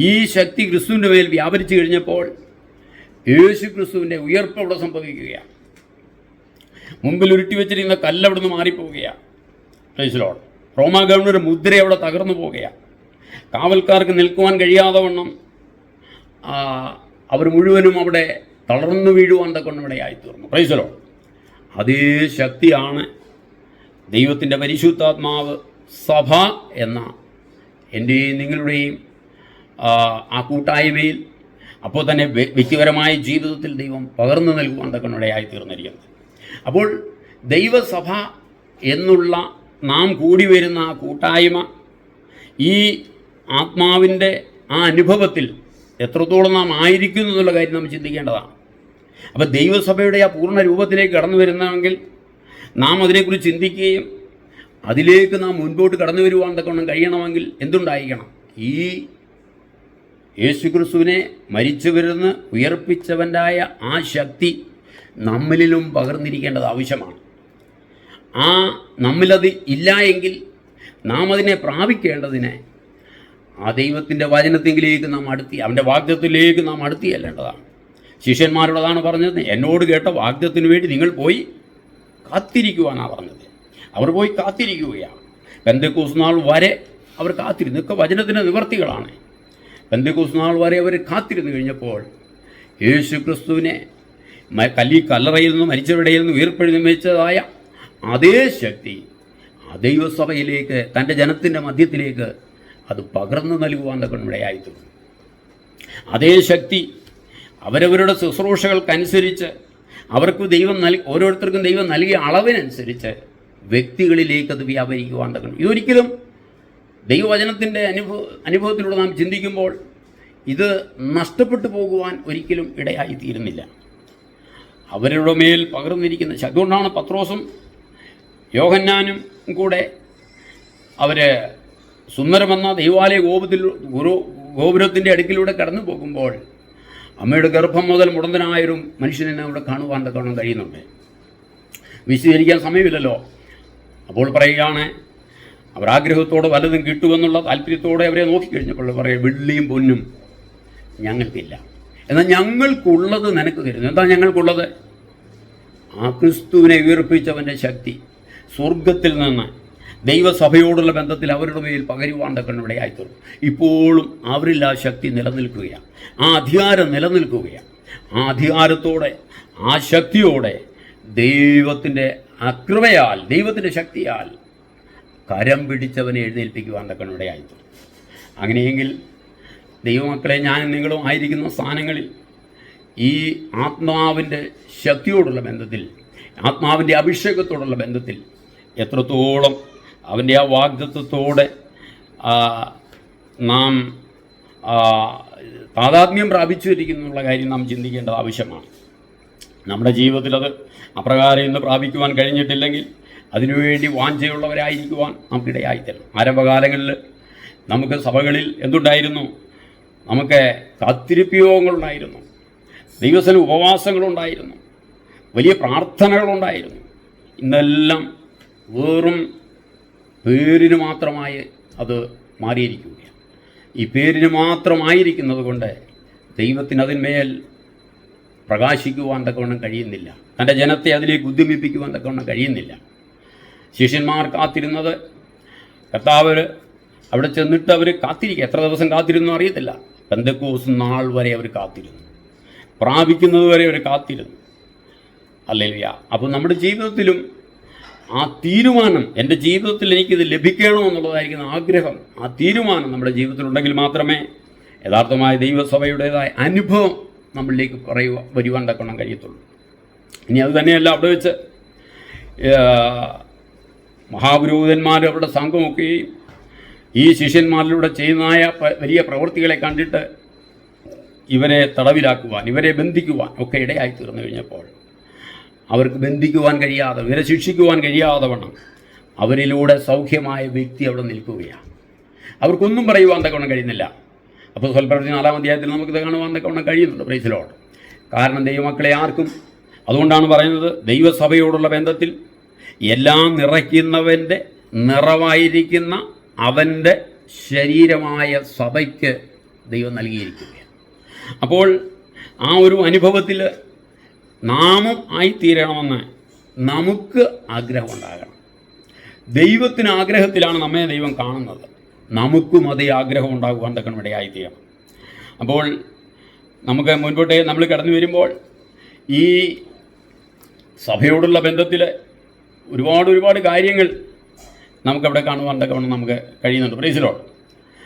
ഈ ശക്തി ക്രിസ്തുവിൻ്റെ മേൽ വ്യാപരിച്ചു കഴിഞ്ഞപ്പോൾ യേശു ക്രിസ്തുവിൻ്റെ ഉയർപ്പ് അവിടെ സംഭവിക്കുകയാണ്. മുമ്പിൽ ഉരുട്ടി വെച്ചിരിക്കുന്ന കല്ലവിടുന്ന് മാറിപ്പോവുകയാണ്. Praise Lord. റോമാ ഗവൺമെൻറ് മുദ്ര അവിടെ തകർന്നു പോവുകയാണ്. കാവൽക്കാർക്ക് നിൽക്കുവാൻ കഴിയാതെ വണ്ണം അവർ മുഴുവനും അവിടെ തളർന്നു വീഴുവാൻ തക്കൊണ്ട് ഇവിടെ ആയിത്തീർന്നു. Praise Lord. അതേ ശക്തിയാണ് ദൈവത്തിൻ്റെ പരിശുദ്ധാത്മാവ് സഭ എന്ന എൻ്റെയും നിങ്ങളുടെയും ആ കൂട്ടായ്മയിൽ അപ്പോൾ തന്നെ വ്യക്തിപരമായ ജീവിതത്തിൽ ദൈവം പകർന്നു നൽകുവാൻ തക്കൊണ്ട് ആയിത്തീർന്നിരിക്കുന്നത്. അപ്പോൾ ദൈവസഭ എന്നുള്ള നാം കൂടി വരുന്ന ആ കൂട്ടായ്മ ഈ ആത്മാവിൻ്റെ ആ അനുഭവത്തിൽ എത്രത്തോളം നാം ആയിരിക്കുന്നു എന്നുള്ള കാര്യം നാം ചിന്തിക്കേണ്ടതാണ്. അപ്പോൾ ദൈവസഭയുടെ ആ പൂർണ്ണ രൂപത്തിലേക്ക് കടന്നു വരുന്നതെങ്കിൽ നാം അതിനെക്കുറിച്ച് ചിന്തിക്കുകയും അതിലേക്ക് നാം മുൻപോട്ട് കടന്നു വരുവാൻ തക്കൊണ്ട് കഴിയണമെങ്കിൽ എന്തുണ്ടായിരിക്കണം? ഈ യേശുക്രിസ്തുവിനെ മരിച്ചവരിന്ന് ഉയർപ്പിച്ചവൻ്റായ ആ ശക്തി നമ്മളിലും പകർന്നിരിക്കേണ്ടത് ആവശ്യമാണ്. ആ നമ്മിലത് ഇല്ല എങ്കിൽ നാം അതിനെ പ്രാപിക്കേണ്ടതിന് ആ ദൈവത്തിൻ്റെ വചനത്തിലേക്ക് നാം അവൻ്റെ വാഗ്ദത്തിലേക്ക് നാം അടുത്തിയല്ലേണ്ടതാണ്. ശിഷ്യന്മാരോടതാണ് പറഞ്ഞത്, എന്നോട് കേട്ട വാഗ്ദത്തിന് വേണ്ടി നിങ്ങൾ പോയി കാത്തിരിക്കുവാനാണ് പറഞ്ഞത്. അവർ പോയി കാത്തിരിക്കുകയാണ്. പെന്തക്കോസ്ത് നാൾ വരെ അവർ കാത്തിരുന്നു. ഇതൊക്കെ വചനത്തിൻ്റെ നിവർത്തികളാണ്. പെന്തക്കോസ്ത് നാൾ വരെ അവർ കാത്തിരുന്നു കഴിഞ്ഞപ്പോൾ യേശു ക്രിസ്തുവിനെ കല്ലറയിൽ നിന്ന് മരിച്ചവരുടെയിൽ നിന്ന് ഉയർപ്പെഴുന്നേച്ചതായ അതേ ശക്തി ആ ദൈവസഭയിലേക്ക് തൻ്റെ ജനത്തിൻ്റെ മധ്യത്തിലേക്ക് അത് പകർന്നു നൽകുവാൻ തക്കണിടയായിത്തീർന്നു. അതേ ശക്തി അവരവരുടെ ശുശ്രൂഷകൾക്കനുസരിച്ച് അവർക്ക് ദൈവം ഓരോരുത്തർക്കും ദൈവം നൽകിയ അളവിനനുസരിച്ച് വ്യക്തികളിലേക്ക് അത് വ്യാപരിക്കുവാൻ തക്കണം. ഇതൊരിക്കലും ദൈവവചനത്തിൻ്റെ അനുഭവത്തിലൂടെ നാം ചിന്തിക്കുമ്പോൾ ഇത് നഷ്ടപ്പെട്ടു പോകുവാൻ ഒരിക്കലും ഇടയായിത്തീരുന്നില്ല. അവരുടെ മേൽ പകർന്നിരിക്കുന്ന ശക്തി. അതുകൊണ്ടാണ് പത്രോസും യോഹന്നാനും കൂടെ അവർ സുന്ദരമെന്ന ദൈവാലയ ഗോപുരത്തിൻ്റെ അടുക്കിലൂടെ കടന്നു പോകുമ്പോൾ അമ്മയുടെ ഗർഭം മുതൽ മുടന്തനായൊരു മനുഷ്യനെ അവിടെ കാണുവാൻ തക്കണം കഴിയുന്നുണ്ട്. വിശദീകരിക്കാൻ സമയമില്ലല്ലോ. അപ്പോൾ പറയുകയാണ്, അവർ ആഗ്രഹത്തോടെ വല്ലതും കിട്ടുമെന്നുള്ള താല്പര്യത്തോടെ അവരെ നോക്കിക്കഴിഞ്ഞപ്പോൾ പറയുക, വെള്ളിയും പൊന്നും ഞങ്ങൾക്കില്ല, എന്നാൽ ഞങ്ങൾക്കുള്ളത് നിനക്ക് തരുന്നു. എന്താ ഞങ്ങൾക്കുള്ളത്? ആ ക്രിസ്തുവിനെ ഉയർപ്പിച്ചവൻ്റെ ശക്തി സ്വർഗത്തിൽ നിന്ന് ദൈവസഭയോടുള്ള ബന്ധത്തിൽ അവരുടെ മേൽ പകരുവാൻ തക്കണം ഇവിടെ ആയിത്തീർന്നു. ഇപ്പോഴും അവരിൽ ആ ശക്തി നിലനിൽക്കുകയാണ്, ആ അധികാരം നിലനിൽക്കുകയാണ്. ആ അധികാരത്തോടെ ആ ശക്തിയോടെ ദൈവത്തിൻ്റെ കൃപയാൽ ദൈവത്തിൻ്റെ ശക്തിയാൽ കരം പിടിച്ചവനെ എഴുന്നേൽപ്പിക്കുവാൻ തക്കണം ഇവിടെ ആയിത്തീർന്നു. അങ്ങനെയെങ്കിൽ ദൈവമക്കളെ, ഞാനും നിങ്ങളും ആയിരിക്കുന്ന സ്ഥാനങ്ങളിൽ ഈ ആത്മാവിൻ്റെ ശക്തിയോടുള്ള ബന്ധത്തിൽ, ആത്മാവിൻ്റെ അഭിഷേകത്തോടുള്ള ബന്ധത്തിൽ എത്രത്തോളം അവൻ്റെ ആ വാഗ്ദത്വത്തോടെ നാം താതാത്മ്യം പ്രാപിച്ചിരിക്കുന്നുള്ള കാര്യം നാം ചിന്തിക്കേണ്ടത് ആവശ്യമാണ്. നമ്മുടെ ജീവിതത്തിൽ അത് അപ്രകാരം ഇന്ന് പ്രാപിക്കുവാൻ കഴിഞ്ഞിട്ടില്ലെങ്കിൽ അതിനുവേണ്ടി വാഞ്ചയുള്ളവരായിരിക്കുവാൻ നമുക്കിടയായിത്തരും. ആരംഭകാലങ്ങളിൽ നമുക്ക് സഭകളിൽ എന്തുണ്ടായിരുന്നു? നമുക്ക് കാത്തിരിപ്പ് യോഗങ്ങളുണ്ടായിരുന്നു, ദൈവസന ഉപവാസങ്ങളുണ്ടായിരുന്നു, വലിയ പ്രാർത്ഥനകളുണ്ടായിരുന്നു. ഇന്നെല്ലാം വെറും പേരിന് മാത്രമായി അത് മാറിയിരിക്കുകയാണ്. ഈ പേരിന് മാത്രമായിരിക്കുന്നത് കൊണ്ട് ദൈവത്തിന് അതിന്മേൽ പ്രകാശിക്കുവാൻ തക്കവണ്ണം കഴിയുന്നില്ല. തൻ്റെ ജനത്തെ അതിലേക്ക് ഉദ്യമിപ്പിക്കുവാൻ തക്കവണ്ണം കഴിയുന്നില്ല. ശിഷ്യന്മാർ കാത്തിരുന്നത് കർത്താവ് അവിടെ ചെന്നിട്ട് അവർ കാത്തിരിക്കുക. എത്ര ദിവസം കാത്തിരുന്നു അറിയത്തില്ല. പെന്തക്കോസ് നാൾ വരെ അവർ കാത്തിരുന്നു, പ്രാപിക്കുന്നത് വരെ അവർ കാത്തിരുന്നു. ഹല്ലേലൂയ. അപ്പോൾ നമ്മുടെ ജീവിതത്തിലും ആ തീരുമാനം, എൻ്റെ ജീവിതത്തിൽ എനിക്കിത് ലഭിക്കണമെന്നുള്ളതായിരിക്കുന്ന ആഗ്രഹം, ആ തീരുമാനം നമ്മുടെ ജീവിതത്തിലുണ്ടെങ്കിൽ മാത്രമേ യഥാർത്ഥമായ ദൈവസഭയുടേതായ അനുഭവം നമ്മളിലേക്ക് വരുവാൻ തക്കണം കഴിയത്തുള്ളൂ. ഇനി അത് തന്നെയല്ല, അവിടെ വെച്ച് മഹാപുരോഹിതന്മാർ അവരുടെ സംഘമൊക്കെയും ഈ ശിഷ്യന്മാരിലൂടെ ചെയ്യുന്നതായ വലിയ പ്രവൃത്തികളെ കണ്ടിട്ട് ഇവരെ തടവിലാക്കുവാൻ, ഇവരെ ബന്ധിക്കുവാൻ ഒക്കെ ഇടയായി തീർന്നു കഴിഞ്ഞപ്പോൾ അവർക്ക് ബന്ധിക്കുവാൻ കഴിയാതെ, ഇവരെ ശിക്ഷിക്കുവാൻ കഴിയാതെ വണ്ണം അവരിലൂടെ സൗഖ്യമായ വ്യക്തി അവിടെ നിൽക്കുകയാണ്. അവർക്കൊന്നും പറയുവാൻ തക്കവണ്ണം കഴിയുന്നില്ല. അപ്പോൾ സ്വൽപ്രവൃത്തി 4-ാം അധ്യായത്തിൽ നമുക്കിത് കാണുവാൻ തക്കവണ്ണം കഴിയുന്നുണ്ട്. Praise Lord. കാരണം ദൈവമക്കളെ ആർക്കും, അതുകൊണ്ടാണ് പറയുന്നത്, ദൈവസഭയോടുള്ള ബന്ധത്തിൽ എല്ലാം നിറയ്ക്കുന്നവൻ്റെ നിറവായിരിക്കുന്ന അവൻ്റെ ശരീരമായ സഭയ്ക്ക് ദൈവം നൽകിയിരിക്കുകയാണ്. അപ്പോൾ ആ ഒരു അനുഭവത്തിൽ നാമും ആയിത്തീരണമെന്ന് നമുക്ക് ആഗ്രഹമുണ്ടാകണം. ദൈവത്തിന് ആഗ്രഹത്തിലാണ് നമ്മെ ദൈവം കാണുന്നത്. നമുക്കും അതേ ആഗ്രഹം ഉണ്ടാകുവാൻ തക്കണം ഇടയായിത്തീരണം. അപ്പോൾ നമുക്ക് മുൻപോട്ടേ നമ്മൾ കടന്നു വരുമ്പോൾ ഈ സഭയോടുള്ള ബന്ധത്തിൽ ഒരുപാട് കാര്യങ്ങൾ നമുക്കവിടെ കാണുവാൻ തക്കവണ്ണം നമുക്ക് കഴിയുന്നുണ്ട്. Praise Lord.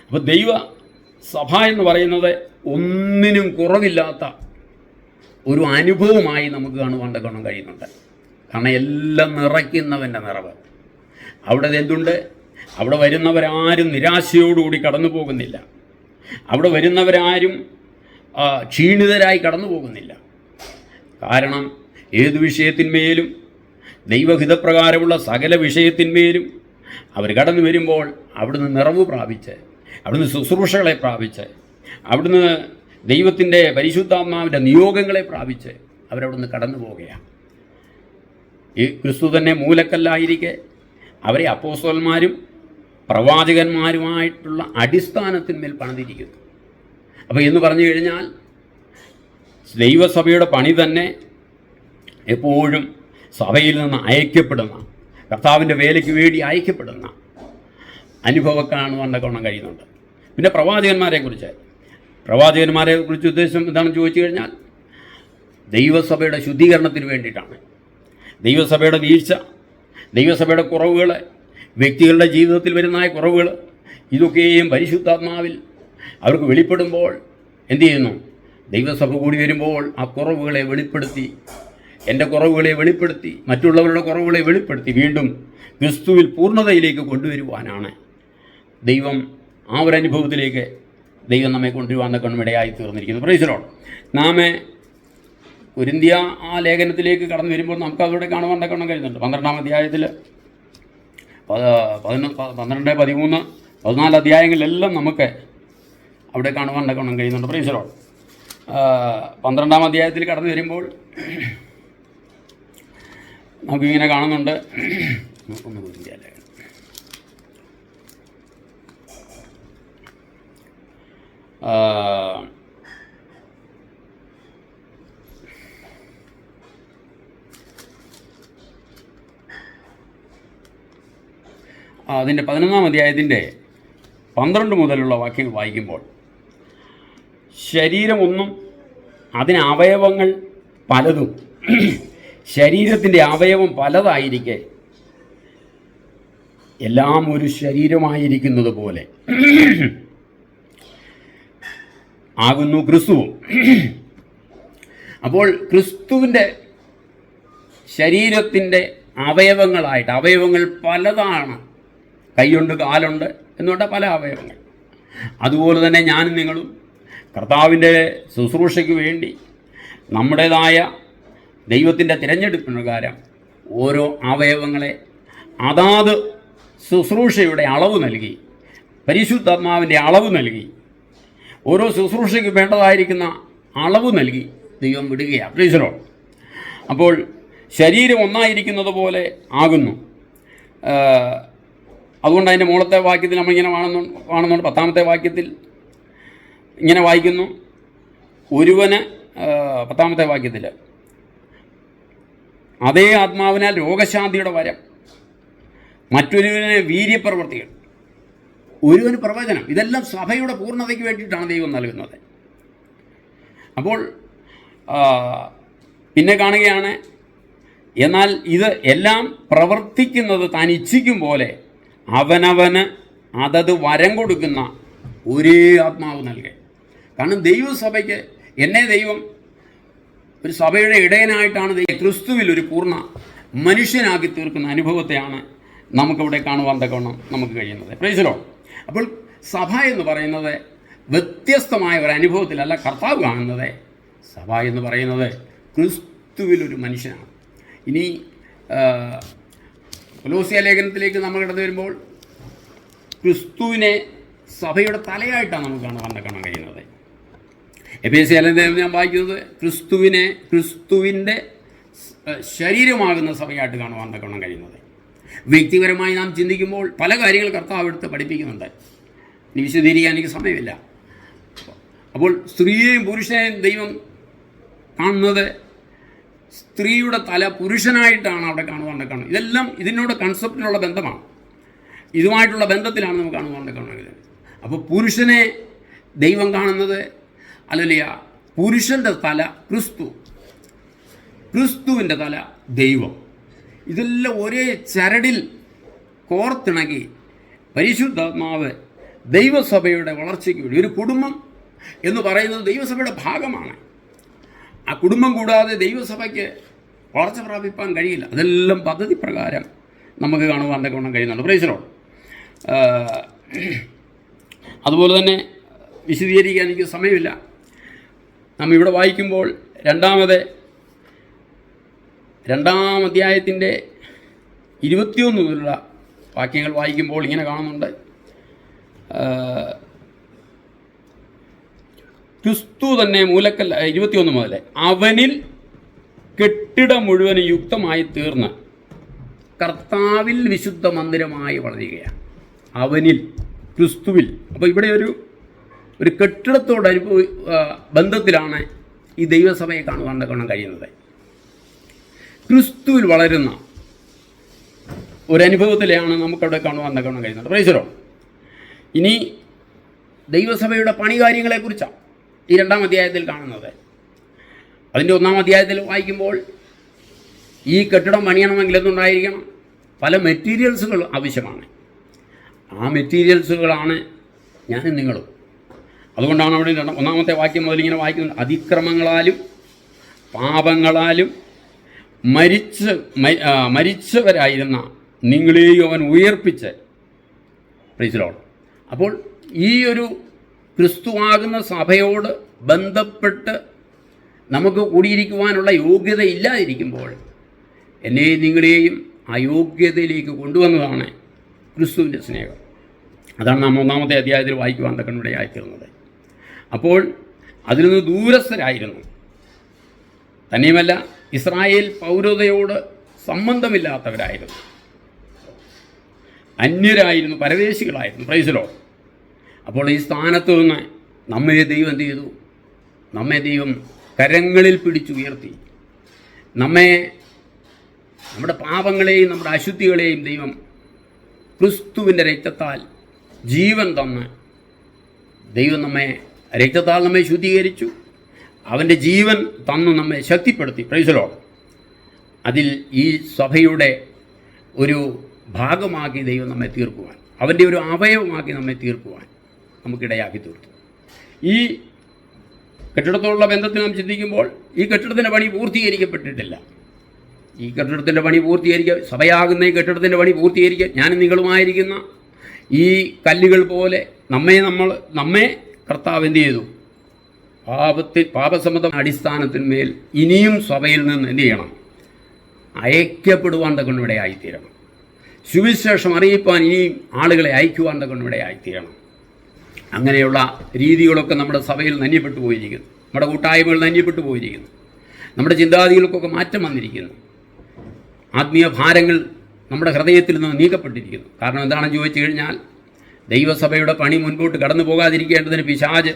അപ്പോൾ ദൈവ സഭ എന്ന് പറയുന്നത് ഒന്നിനും കുറവില്ലാത്ത ഒരു അനുഭവമായി നമുക്ക് കാണുവാൻ തക്കവണ്ണം കഴിയുന്നുണ്ട്. കാരണം എല്ലാം നിറയ്ക്കുന്നവൻ്റെ നിറവ് അവിടെ എന്തുണ്ട്? അവിടെ വരുന്നവരാരും നിരാശയോടുകൂടി കടന്നു പോകുന്നില്ല. അവിടെ വരുന്നവരാരും ക്ഷീണിതരായി കടന്നു പോകുന്നില്ല. കാരണം ഏതു വിഷയത്തിന്മേലും, ദൈവഹിതപ്രകാരമുള്ള സകല വിഷയത്തിന്മേലും അവർ കടന്നു വരുമ്പോൾ അവിടുന്ന് നിറവ് പ്രാപിച്ച്, അവിടുന്ന് ശുശ്രൂഷകളെ പ്രാപിച്ച്, അവിടുന്ന് ദൈവത്തിൻ്റെ പരിശുദ്ധാത്മാവിൻ്റെ നിയോഗങ്ങളെ പ്രാപിച്ച് അവരവിടുന്ന് കടന്നു പോവുകയാണ്. ഈ ക്രിസ്തു തന്നെ മൂലക്കല്ലായിരിക്കെ അവരെ അപ്പോസ്തലന്മാരും പ്രവാചകന്മാരുമായിട്ടുള്ള അടിസ്ഥാനത്തിന്മേൽ പണിതിരിക്കുന്നു. അപ്പോൾ എന്ന് പറഞ്ഞു കഴിഞ്ഞാൽ ദൈവസഭയുടെ പണി തന്നെ എപ്പോഴും സഭയിൽ നിന്ന് അയക്കപ്പെടുന്ന, കർത്താവിൻ്റെ വേലയ്ക്ക് വേണ്ടി അയക്കപ്പെടുന്ന അനുഭവം കാണുവാൻ തക്കവണ്ണം കഴിയുന്നുണ്ട്. പിന്നെ പ്രവാചകന്മാരെ കുറിച്ച് ഉദ്ദേശം എന്താണെന്ന് ചോദിച്ചു കഴിഞ്ഞാൽ ദൈവസഭയുടെ ശുദ്ധീകരണത്തിന് വേണ്ടിയിട്ടാണ്. ദൈവസഭയുടെ വീഴ്ച, ദൈവസഭയുടെ കുറവുകൾ, വ്യക്തികളുടെ ജീവിതത്തിൽ വരുന്ന കുറവുകൾ, ഇതൊക്കെയും പരിശുദ്ധാത്മാവിൽ അവർക്ക് വെളിപ്പെടുമ്പോൾ എന്തു ചെയ്യുന്നു? ദൈവസഭ കൂടി വരുമ്പോൾ ആ കുറവുകളെ വെളിപ്പെടുത്തി, എൻ്റെ കുറവുകളെ വെളിപ്പെടുത്തി, മറ്റുള്ളവരുടെ കുറവുകളെ വെളിപ്പെടുത്തി വീണ്ടും ക്രിസ്തുവിൽ പൂർണ്ണതയിലേക്ക് കൊണ്ടുവരുവാനാണ് ദൈവം ആ ഒരു അനുഭവത്തിലേക്ക് ദൈവം നമ്മെ കൊണ്ടുവരുവാൻ തക്കവണ്ണം ഇടയായി തീർന്നിരിക്കുന്നത്. Praise Lord. നാം കൊരിന്ത്യ ആ ലേഖനത്തിലേക്ക് കടന്നു വരുമ്പോൾ നമുക്ക് അതോടെ കാണുവാൻ തക്കവണ്ണം കഴിയുന്നുണ്ട്. 12-ാം അധ്യായത്തിൽ 12, 13, 14 അധ്യായങ്ങളിലെല്ലാം നമുക്ക് അവിടെ കാണുവാൻ തക്കവണ്ണം കഴിയുന്നുണ്ട്. Praise Lord. 12-ാം അധ്യായത്തിൽ കടന്നു വരുമ്പോൾ നമുക്കിങ്ങനെ കാണുന്നുണ്ട്. ഒന്ന് കൊരിന്ത്യ ലേഖനം, അതിൻ്റെ 11-ാം അധ്യായത്തിൻ്റെ 12 മുതലുള്ള വാക്യങ്ങൾ വായിക്കുമ്പോൾ, ശരീരം ഒന്നും അതിന് അവയവങ്ങൾ പലതും, ശരീരത്തിൻ്റെ അവയവം പലതായിരിക്കെ എല്ലാം ഒരു ശരീരമായിരിക്കുന്നത് പോലെ ആകുന്നു ക്രിസ്തുവും. അപ്പോൾ ക്രിസ്തുവിൻ്റെ ശരീരത്തിൻ്റെ അവയവങ്ങളായിട്ട്, അവയവങ്ങൾ പലതാണ്. കൈയുണ്ട്, കാലുണ്ട് എന്നുകൊണ്ട് പല അവയവങ്ങൾ. അതുപോലെ തന്നെ ഞാനും നിങ്ങളും കർത്താവിൻ്റെ ശുശ്രൂഷയ്ക്ക് വേണ്ടി നമ്മുടേതായ ദൈവത്തിൻ്റെ തിരഞ്ഞെടുപ്പ് പ്രകാരം ഓരോ അവയവങ്ങളെ അതാത് ശുശ്രൂഷയുടെ അളവ് നൽകി, പരിശുദ്ധാത്മാവിൻ്റെ അളവ് നൽകി, ഓരോ ശുശ്രൂഷയ്ക്ക് വേണ്ടതായിരിക്കുന്ന അളവ് നൽകി ദൈവം വിടുകയാണ്. Price the Lord. അപ്പോൾ ശരീരം ഒന്നായിരിക്കുന്നത് പോലെ ആകുന്നു. അതുകൊണ്ട് അതിൻ്റെ മുകളത്തെ വാക്യത്തിൽ നമ്മളിങ്ങനെ കാണുന്നുണ്ട്. 10-ാമത്തെ വാക്യത്തിൽ ഇങ്ങനെ വായിക്കുന്നു, ഒരുവന് 10-ാമത്തെ വാക്യത്തിൽ അതേ ആത്മാവിനാൽ രോഗശാന്തിയുടെ വരം, മറ്റൊരുവന് വീര്യപ്രവൃത്തികൾ, ഒരുവന് പ്രവചനം, ഇതെല്ലാം സഭയുടെ പൂർണ്ണതയ്ക്ക് വേണ്ടിയിട്ടാണ് ദൈവം നൽകുന്നത്. അപ്പോൾ പിന്നെ കാണുകയാണ്, എന്നാൽ ഇത് എല്ലാം പ്രവർത്തിക്കുന്നത് താൻ ഇച്ഛിക്കും പോലെ അവനവന് അതത് വരം കൊടുക്കുന്ന ഒരേ ആത്മാവ് നൽകെ. കാരണം ദൈവസഭയ്ക്ക് എന്നെ ദൈവം ഒരു സഭയുടെ ഇടയനായിട്ടാണ് ക്രിസ്തുവിൽ ഒരു പൂർണ്ണ മനുഷ്യനാക്കി തീർക്കുന്ന അനുഭവത്തെയാണ് നമുക്കിവിടെ കാണുവാൻ തക്കവണ്ണം നമുക്ക് കഴിയുന്നത്. Praise Lord. അപ്പോൾ സഭ എന്ന് പറയുന്നത് വ്യത്യസ്തമായ ഒരു അനുഭവത്തിലല്ല കർത്താവ് കാണുന്നത്. സഭ എന്ന് പറയുന്നത് ക്രിസ്തുവിലൊരു മനുഷ്യനാണ്. ഇനി കൊലോസ്യ ലേഖനത്തിലേക്ക് നമ്മൾ കടന്നു വരുമ്പോൾ ക്രിസ്തുവിനെ സഭയുടെ തലയായിട്ടാണ് നമുക്ക് കാണാൻ കഴിയുന്നത്. എഫേസ്യ ലേഖനം ഞാൻ വായിക്കുന്നത് ക്രിസ്തുവിൻ്റെ ശരീരമാകുന്ന സഭയായിട്ട് കാണുവാൻ കഴിയുന്നത്. വ്യക്തിപരമായി നാം ചിന്തിക്കുമ്പോൾ പല കാര്യങ്ങൾ കർത്താവ് എടുത്ത് പഠിപ്പിക്കുന്നുണ്ട്. ഇനി വിശദീകരിക്കാൻ എനിക്ക് സമയമില്ല. അപ്പോൾ സ്ത്രീയെയും പുരുഷനെയും ദൈവം കാണുന്നത് സ്ത്രീയുടെ തല പുരുഷനായിട്ടാണ് അവിടെ കാണുന്നത്. ഇതെല്ലാം ഇതിനോട് കൺസെപ്റ്റിനുള്ള ബന്ധമാണ്. ഇതുമായിട്ടുള്ള ബന്ധത്തിലാണ് നമുക്ക് കാണുന്നത്. അപ്പോൾ പുരുഷനെ ദൈവം കാണുന്നത് അല്ലല്ല, പുരുഷൻ്റെ തല ക്രിസ്തുവിൻ്റെ തല ദൈവം. ഇതെല്ലാം ഒരേ ചരടിൽ കോർത്തിണക്കി പരിശുദ്ധാത്മാവ് ദൈവസഭയുടെ വളർച്ചയ്ക്ക് വേണ്ടി, ഒരു കുടുംബം എന്ന് പറയുന്നത് ദൈവസഭയുടെ ഭാഗമാണ്. ആ കുടുംബം കൂടാതെ ദൈവസഭയ്ക്ക് വളർച്ച പ്രാപിപ്പാൻ കഴിയില്ല. അതെല്ലാം പദ്ധതി പ്രകാരം നമുക്ക് കാണുവാൻ കഴിയുന്നുണ്ട്. Praise Lord. അതുപോലെ തന്നെ വിശദീകരിക്കാൻ എനിക്ക് സമയമില്ല. നാം ഇവിടെ വായിക്കുമ്പോൾ രണ്ടാം അധ്യായത്തിൻ്റെ 21 മുതലുള്ള വാക്യങ്ങൾ വായിക്കുമ്പോൾ ഇങ്ങനെ കാണുന്നുണ്ട്. ക്രിസ്തു തന്നെ മൂലക്കല്ല. 21 മുതൽ അവനിൽ കെട്ടിടം മുഴുവനും യുക്തമായി തീർന്ന് കർത്താവിൽ വിശുദ്ധ മന്ദിരമായി വളരുകയാണ്. അവനിൽ, ക്രിസ്തുവിൽ. അപ്പോൾ ഇവിടെ ഒരു കെട്ടിടത്തോട് ബന്ധത്തിലാണ് ഈ ദൈവസഭയെ കാണുവാൻ കഴിയുന്നത്. ക്രിസ്തുവിൽ വളരുന്ന ഒരനുഭവത്തിലാണ് നമുക്കവിടെ കാണുവാൻ കഴിയുന്നത്. Praise Lord. ഇനി ദൈവസഭയുടെ പണി കാര്യങ്ങളെക്കുറിച്ചാണ് ഈ 2-ാം അധ്യായത്തിൽ കാണുന്നത്. അതിൻ്റെ 1-ാം അധ്യായത്തിൽ വായിക്കുമ്പോൾ ഈ കെട്ടിടം പണിയണമെങ്കിൽ എന്തുണ്ടായിരിക്കണം? പല മെറ്റീരിയൽസുകൾ ആവശ്യമാണ്. ആ മെറ്റീരിയൽസുകളാണ് ഞാനും നിങ്ങളും. അതുകൊണ്ടാണ് അവിടെ 1-ാമത്തെ വാക്യം മുതൽ ഇങ്ങനെ വായിക്കുന്നത്. അതിക്രമങ്ങളാലും പാപങ്ങളാലും മരിച്ചവരായിരുന്ന നിങ്ങളെയും അവൻ ഉയർപ്പിച്ച്. Price Lord. അപ്പോൾ ഈ ഒരു ക്രിസ്തുവാകുന്ന സഭയോട് ബന്ധപ്പെട്ട് നമുക്ക് കൂടിയിരിക്കുവാനുള്ള യോഗ്യത ഇല്ലാതിരിക്കുമ്പോൾ എന്നെയും നിങ്ങളെയും ആ യോഗ്യതയിലേക്ക് കൊണ്ടുവന്നതാണ് ക്രിസ്തുവിൻ്റെ സ്നേഹം. അതാണ് നാം 1-ാമത്തെ അധ്യായത്തിൽ വായിക്കുവാൻ ഇടയായിത്തീർന്നത്. അപ്പോൾ അതിൽ നിന്ന് ദൂരസ്ഥരായിരുന്നു. തന്നെയുമല്ല, ഇസ്രായേൽ പൗരതയോട് സംബന്ധമില്ലാത്തവരായിരുന്നു, അന്യരായിരുന്നു, പരദേശികളായിരുന്നു. Praise Lord. അപ്പോൾ ഈ സ്ഥാനത്ത് നിന്ന് നമ്മെ ദൈവം എന്ത് ചെയ്തു? നമ്മെ ദൈവം കരങ്ങളിൽ പിടിച്ചുയർത്തി. നമ്മുടെ പാപങ്ങളെയും നമ്മുടെ അശുദ്ധികളെയും ദൈവം ക്രിസ്തുവിൻ്റെ രക്തത്താൽ ജീവൻ തന്ന് ദൈവം രക്തത്താൽ നമ്മെ ശുദ്ധീകരിച്ചു. അവൻ്റെ ജീവൻ തന്നു നമ്മെ ശക്തിപ്പെടുത്തി. Praise Lord. അതിൽ ഈ സഭയുടെ ഒരു ഭാഗമാക്കി ദൈവം നമ്മെ തീർക്കുവാൻ, അവൻ്റെ ഒരു അവയവമാക്കി നമ്മെ തീർക്കുവാൻ നമുക്കിടയാക്കി തീർത്തു. ഈ കെട്ടിടത്തോടുള്ള ബന്ധത്തിൽ നാം ചിന്തിക്കുമ്പോൾ ഈ കെട്ടിടത്തിൻ്റെ പണി പൂർത്തീകരിക്കപ്പെട്ടിട്ടില്ല. ഈ കെട്ടിടത്തിൻ്റെ പണി സഭയാകുന്ന ഈ കെട്ടിടത്തിൻ്റെ പണി പൂർത്തീകരിക്കുക ഞാനും നിങ്ങളുമായിരിക്കുന്ന ഈ കല്ലുകൾ പോലെ നമ്മെ കർത്താവ് എന്ത് ചെയ്തു? പാപസമ്മത അടിസ്ഥാനത്തിന്മേൽ ഇനിയും സഭയിൽ നിന്ന് എന്ത് ചെയ്യണം? അയക്കപ്പെടുവാൻ തക്കൊണ്ട് ആയിത്തീരണം. സുവിശേഷം അറിയിപ്പാൻ ഇനിയും ആളുകളെ അയക്കുവാൻ തക്കൊണ്ട് ആയിത്തീരണം. അങ്ങനെയുള്ള രീതികളൊക്കെ നമ്മുടെ സഭയിൽ നന്യപ്പെട്ടു പോയിരിക്കുന്നു. നമ്മുടെ കൂട്ടായ്മകൾ നന്യപ്പെട്ടു പോയിരിക്കുന്നു. നമ്മുടെ ചിന്താഗതികൾക്കൊക്കെ മാറ്റം വന്നിരിക്കുന്നു. ആത്മീയ ഭാരങ്ങൾ നമ്മുടെ ഹൃദയത്തിൽ നിന്ന് നീക്കപ്പെട്ടിരിക്കുന്നു. കാരണം എന്താണെന്ന് ചോദിച്ചു കഴിഞ്ഞാൽ, ദൈവസഭയുടെ പണി മുൻപോട്ട് കടന്നു പോകാതിരിക്കേണ്ടതിന് പിശാച്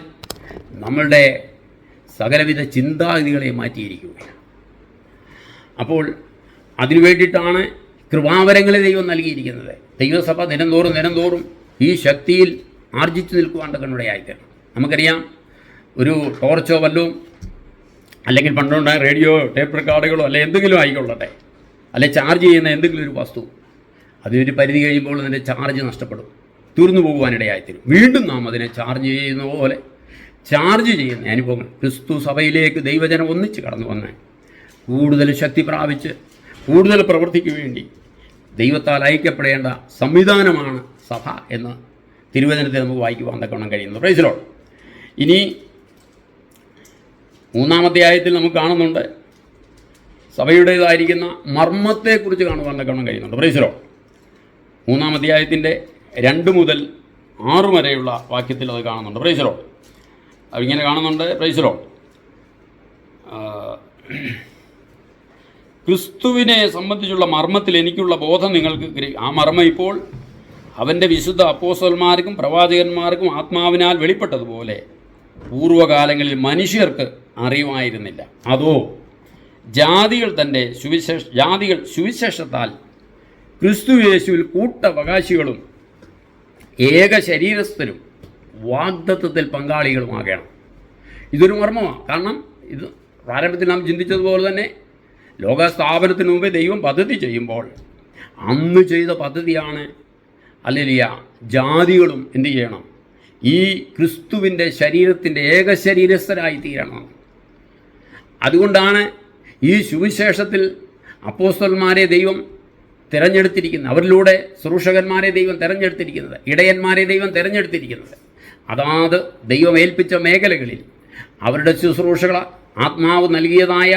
നമ്മളുടെ സകലവിധ ചിന്താഗതികളെ മാറ്റിയിരിക്കുകയാണ്. അപ്പോൾ അതിനു വേണ്ടിയിട്ടാണ് കൃപാവരങ്ങളെ ദൈവം നൽകിയിരിക്കുന്നത്. ദൈവസഭ ദിനംതോറും ഈ ശക്തിയിൽ ആർജിച്ചു നിൽക്കുവാൻ കണ്ണുടയായിത്തീരണം. നമുക്കറിയാം, ഒരു ടോർച്ചോ വല്ലതും അല്ലെങ്കിൽ പണ്ടുണ്ടായ റേഡിയോ, ടേപ്പ് റെക്കോർഡുകളോ അല്ലെ എന്തെങ്കിലും ആയിക്കൊള്ളട്ടെ, അല്ലെ ചാർജ് ചെയ്യുന്ന എന്തെങ്കിലും ഒരു വസ്തു, അതിനൊരു പരിധി കഴിയുമ്പോൾ അതിൻ്റെ ചാർജ് നഷ്ടപ്പെടും, തീർന്നു പോകുവാനിടയായിത്തീരും. വീണ്ടും നാം അതിനെ ചാർജ് ചെയ്യുന്ന പോലെ ചാർജ് ചെയ്യുന്ന അനുഭവങ്ങൾ ക്രിസ്തു സഭയിലേക്ക് ദൈവജനം ഒന്നിച്ച് കടന്നു വന്ന് കൂടുതൽ ശക്തി പ്രാപിച്ച് കൂടുതൽ പ്രവൃത്തിക്ക് വേണ്ടി ദൈവത്താൽ ഐക്യപ്പെടേണ്ട സംവിധാനമാണ് സഭ എന്ന് തിരുവചനത്തെ നമുക്ക് വായിക്കുവാൻ തക്കവണ്ണം കഴിയുന്നു. Price the Lord. ഇനി 3-ാം അധ്യായത്തിൽ നമുക്ക് കാണുന്നുണ്ട് സഭയുടേതായിരിക്കുന്ന മർമ്മത്തെക്കുറിച്ച് കാണുവാൻ തക്കവണ്ണം കഴിയുന്നുണ്ട്. Price the Lord. 3-ാം അധ്യായത്തിൻ്റെ 2 മുതൽ 6 വരെയുള്ള വാക്യത്തിൽ അത് കാണുന്നുണ്ട്. Price the Lord. ഇങ്ങനെ കാണുന്നുണ്ട്. Price the Lord. ക്രിസ്തുവിനെ സംബന്ധിച്ചുള്ള മർമ്മത്തിൽ എനിക്കുള്ള ബോധം നിങ്ങൾക്ക് ആ മർമ്മം ഇപ്പോൾ അവൻ്റെ വിശുദ്ധ അപ്പോസ്തലന്മാർക്കും പ്രവാചകന്മാർക്കും ആത്മാവിനാൽ വെളിപ്പെട്ടതുപോലെ പൂർവ്വകാലങ്ങളിൽ മനുഷ്യർക്ക് അറിയുമായിരുന്നില്ല. അതോ ജാതികൾ സുവിശേഷത്താൽ ക്രിസ്തു യേശുവിൽ കൂട്ടവകാശികളും ഏക ശരീരസ്ഥരും വാഗ്ദത്തത്തിൽ പങ്കാളികളുമാകണം. ഇതൊരു മർമ്മമാണ്. കാരണം ഇത് പ്രാരംഭത്തിൽ നാം ചിന്തിച്ചതുപോലെ തന്നെ ലോകസ്ഥാപനത്തിന് മുമ്പേ ദൈവം പദ്ധതി ചെയ്യുമ്പോൾ അന്ന് ചെയ്ത പദ്ധതിയാണ് ഹല്ലേലൂയ, ജാതികളും എന്തു ചെയ്യണം? ഈ ക്രിസ്തുവിൻ്റെ ശരീരത്തിൻ്റെ ഏക ശരീരസ്ഥരായി തീരണം. അതുകൊണ്ടാണ് ഈ സുവിശേഷത്തിൽ അപ്പോസ്തലന്മാരെ ദൈവം തിരഞ്ഞെടുത്തിരിക്കുന്നത്, അവരിലൂടെ ശുശ്രൂഷകന്മാരെ ദൈവം തിരഞ്ഞെടുത്തിരിക്കുന്നത്, ഇടയന്മാരെ ദൈവം തിരഞ്ഞെടുത്തിരിക്കുന്നത്. അതാത് ദൈവം ഏൽപ്പിച്ച മേഖലകളിൽ അവരുടെ ശുശ്രൂഷകൾ ആത്മാവ് നൽകിയതായ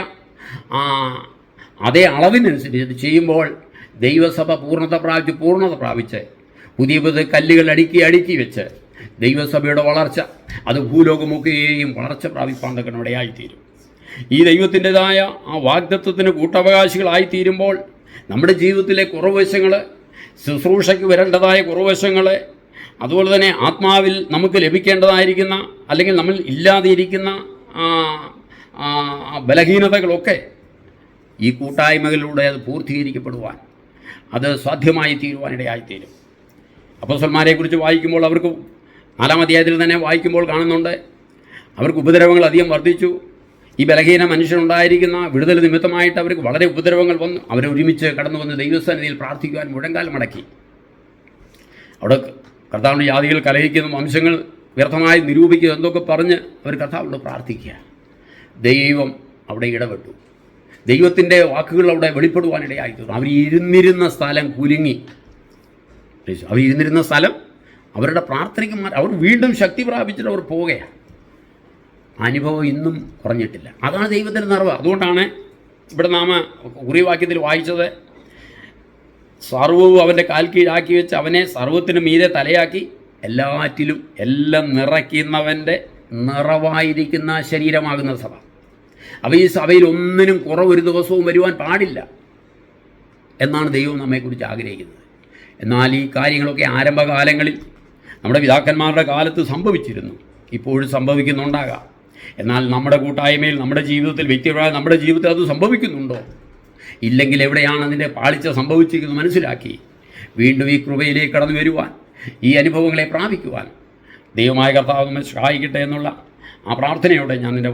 അതേ അളവിനനുസരിച്ച് ചെയ്യുമ്പോൾ ദൈവസഭ പൂർണ്ണത പ്രാപിച്ച് പുതിയ പുതിയ കല്ലുകൾ അടുക്കി വെച്ച് ദൈവസഭയുടെ വളർച്ച അത് ഭൂലോകമൊക്കെയും വളർച്ച പ്രാപിപ്പാൻ ഇടയായിത്തീരും. ഈ ദൈവത്തിൻ്റെതായ ആ വാഗ്ദത്വത്തിന് കൂട്ടവകാശികളായിത്തീരുമ്പോൾ നമ്മുടെ ജീവിതത്തിലെ കുറവശങ്ങൾ, ശുശ്രൂഷയ്ക്ക് വരേണ്ടതായ കുറവശങ്ങൾ, അതുപോലെ തന്നെ ആത്മാവിൽ നമുക്ക് ലഭിക്കേണ്ടതായിരിക്കുന്ന അല്ലെങ്കിൽ നമ്മൾ ഇല്ലാതിരിക്കുന്ന ബലഹീനതകളൊക്കെ ഈ കൂട്ടായ്മകളിലൂടെ അത് പൂർത്തീകരിക്കപ്പെടുവാൻ അത് സാധ്യമായി തീരുവാനിടയായിത്തീരും. അപ്പോസ്തലന്മാരെക്കുറിച്ച് വായിക്കുമ്പോൾ അവർക്ക് 4-ാം അധ്യായത്തിൽ തന്നെ വായിക്കുമ്പോൾ കാണുന്നുണ്ട്, അവർക്ക് ഉപദ്രവങ്ങൾ അധികം വർദ്ധിച്ചു. ഈ ബലഹീന മനുഷ്യനുണ്ടായിരിക്കുന്ന വിടുതൽ നിമിത്തമായിട്ട് അവർക്ക് വളരെ ഉപദ്രവങ്ങൾ വന്നു. അവരൊരുമിച്ച് കടന്നു വന്ന് ദൈവസന്നിധിയിൽ പ്രാർത്ഥിക്കുവാൻ മുഴങ്കാൽ മടക്കി. അവിടെ കർത്താവിൻ്റെ ജാതികൾ കലഹിക്കുന്ന വംശങ്ങൾ വ്യർത്ഥമായി നിരൂപിക്കുക എന്തൊക്കെ പറഞ്ഞ് അവർ കർത്താവിനോട് പ്രാർത്ഥിക്കുക. ദൈവം അവിടെ ഇടപെട്ടു. ദൈവത്തിൻ്റെ വാക്കുകൾ അവിടെ വെളിപ്പെടുവാനിടയായിത്തീർന്നു. അവരിരുന്നിരുന്ന സ്ഥലം കുലുങ്ങി. അവരിരുന്നിരുന്ന സ്ഥലം അവരുടെ പ്രാർത്ഥനയ്ക്ക് അവർ വീണ്ടും ശക്തി പ്രാപിച്ചിട്ട് അവർ പോവുകയാണ്. അനുഭവം ഇന്നും കുറഞ്ഞിട്ടില്ല. അതാണ് ദൈവത്തിൻ്റെ നിറവ്. അതുകൊണ്ടാണ് ഇവിടെ നാം കുറിവാക്യത്തിൽ വായിച്ചത്, സർവ്വവും അവൻ്റെ കാൽ കീഴാക്കി വെച്ച് അവനെ സർവ്വത്തിനും മീതെ തലയാക്കി എല്ലാറ്റിലും എല്ലാം നിറയ്ക്കുന്നവൻ്റെ നിറവായിരിക്കുന്ന ശരീരമാകുന്ന സഭ. അപ്പോൾ ഈ സഭയിൽ ഒന്നിനും കുറവൊരു ദിവസവും വരുവാൻ പാടില്ല എന്നാണ് ദൈവം നമ്മെക്കുറിച്ച് ആഗ്രഹിക്കുന്നത്. എന്നാൽ ഈ കാര്യങ്ങളൊക്കെ ആരംഭകാലങ്ങളിൽ നമ്മുടെ പിതാക്കന്മാരുടെ കാലത്ത് സംഭവിച്ചിരുന്നു, ഇപ്പോഴും സംഭവിക്കുന്നുണ്ടാകാം. എന്നാൽ നമ്മുടെ കൂട്ടായ്മയിൽ, നമ്മുടെ ജീവിതത്തിൽ, വ്യക്തിപരമായ നമ്മുടെ ജീവിതത്തിൽ അത് സംഭവിക്കുന്നുണ്ടോ? ഇല്ലെങ്കിൽ എവിടെയാണ് അതിൻ്റെ പാളിച്ച സംഭവിച്ചിരിക്കുന്നത് മനസ്സിലാക്കി വീണ്ടും ഈ കൃപയിലേക്ക് കടന്നു വരുവാൻ, ഈ അനുഭവങ്ങളെ പ്രാപിക്കുവാൻ ദൈവമായ കർത്താവ് നമ്മെ സഹായിക്കട്ടെ എന്നുള്ള ആ പ്രാർത്ഥനയോടെ ഞാൻ എൻ്റെ